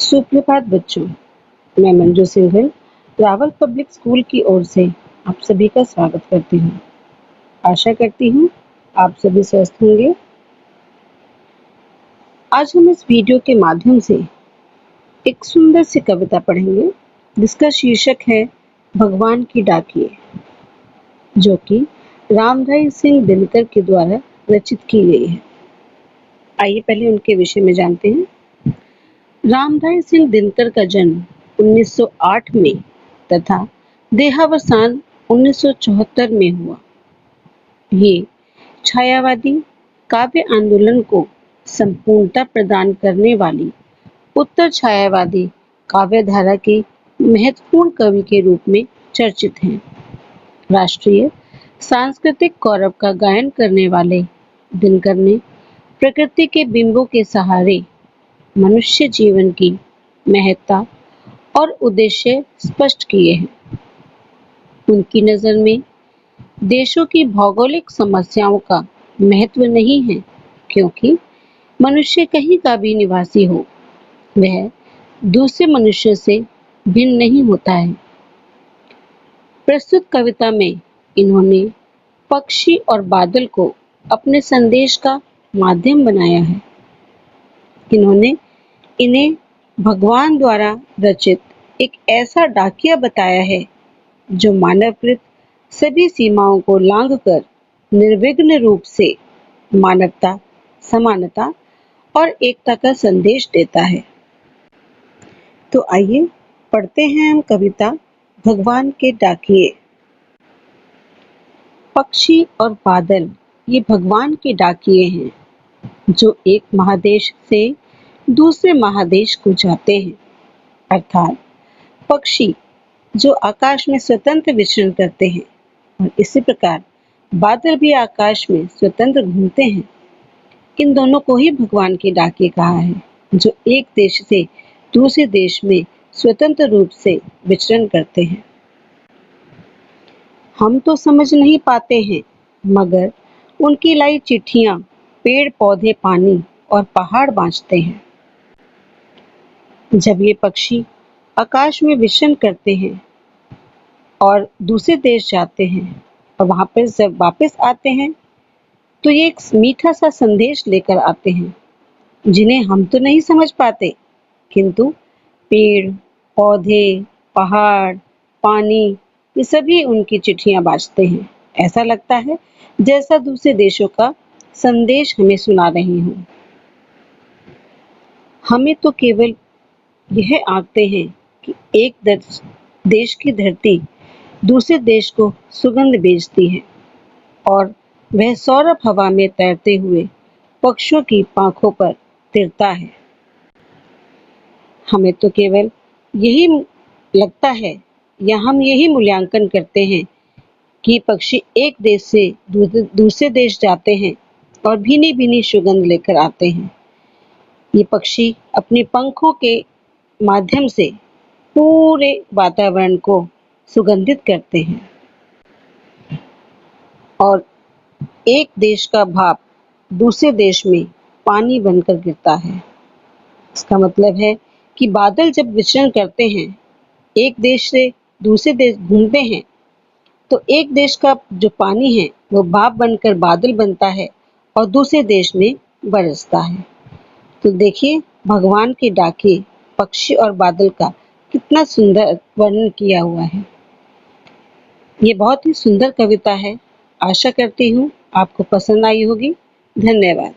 सुप्रभात बच्चों, मैं मंजू सिंघल रावल पब्लिक स्कूल की ओर से आप सभी का स्वागत करती हूँ। आशा करती हूँ आप सभी स्वस्थ होंगे। आज हम इस वीडियो के माध्यम से एक सुंदर सी कविता पढ़ेंगे जिसका शीर्षक है भगवान की डाकिये, जो कि रामधारी सिंह दिनकर के द्वारा रचित की गई है। आइए पहले उनके विषय में जानते हैं। रामधारी सिंह दिनकर का जन्म 1908 में तथा देहावसान 1974 में हुआ। ये छायावादी काव्य आंदोलन को संपूर्णता प्रदान करने वाली उत्तर छायावादी काव्य धारा के महत्वपूर्ण कवि के रूप में चर्चित हैं। राष्ट्रीय सांस्कृतिक गौरव का गायन करने वाले दिनकर ने प्रकृति के बिंबों के सहारे मनुष्य जीवन की महत्ता और उद्देश्य स्पष्ट किए हैं। उनकी नजर में देशों की भौगोलिक समस्याओं का महत्व नहीं है, क्योंकि मनुष्य कहीं का भी निवासी हो, वह दूसरे मनुष्य से भिन्न नहीं होता है। प्रस्तुत कविता में इन्होंने पक्षी और बादल को अपने संदेश का माध्यम बनाया है। इन्होंने इन्हें भगवान द्वारा रचित एक ऐसा डाकिया बताया है जो मानवकृत सभी सीमाओं को लांघकर निर्विघ्न रूप से मानवता, समानता और एकता का संदेश देता है। तो आइए पढ़ते हैं हम कविता भगवान के डाकिये। पक्षी और बादल ये भगवान के डाकिये हैं जो एक महादेश से दूसरे महादेश को जाते हैं। अर्थात पक्षी जो आकाश में स्वतंत्र विचरण करते हैं और इसी प्रकार बादल भी आकाश में स्वतंत्र घूमते हैं। इन दोनों को ही भगवान के डाकिये कहा है, जो एक देश से दूसरे देश में स्वतंत्र रूप से विचरण करते हैं। हम तो समझ नहीं पाते हैं, मगर उनकी लाई चिट्ठियां पेड़ पौधे पानी और पहाड़ बाँचते हैं। जब ये पक्षी आकाश में विचरण करते हैं और दूसरे देश जाते हैं और वहां पर जब वापस आते हैं तो ये एक मीठा सा संदेश लेकर आते हैं, जिन्हें हम तो नहीं समझ पाते, किंतु पेड़ पौधे पहाड़ पानी ये सभी उनकी चिट्ठियां बाँचते हैं। ऐसा लगता है जैसा दूसरे देशों का संदेश हमें सुना रही हूँ। हमें तो केवल यह आंकते हैं कि एक देश की धरती दूसरे देश को सुगंध भेजती है और वह सौरभ हवा में तैरते हुए पक्षियों की पांखों पर तिरता है। हमें तो केवल यही लगता है या हम यही मूल्यांकन करते हैं कि पक्षी एक देश से दूसरे देश जाते हैं और भीनी भीनी सुगंध लेकर आते हैं। ये पक्षी अपने पंखों के माध्यम से पूरे वातावरण को सुगंधित करते हैं और एक देश का भाप दूसरे देश में पानी बनकर गिरता है। इसका मतलब है कि बादल जब विचरण करते हैं, एक देश से दूसरे देश घूमते हैं, तो एक देश का जो पानी है वो भाप बनकर बादल बनता है और दूसरे देश में बरसता है। तो देखिए भगवान के डाकिये पक्षी और बादल का कितना सुंदर वर्णन किया हुआ है। ये बहुत ही सुंदर कविता है। आशा करती हूँ आपको पसंद आई होगी। धन्यवाद।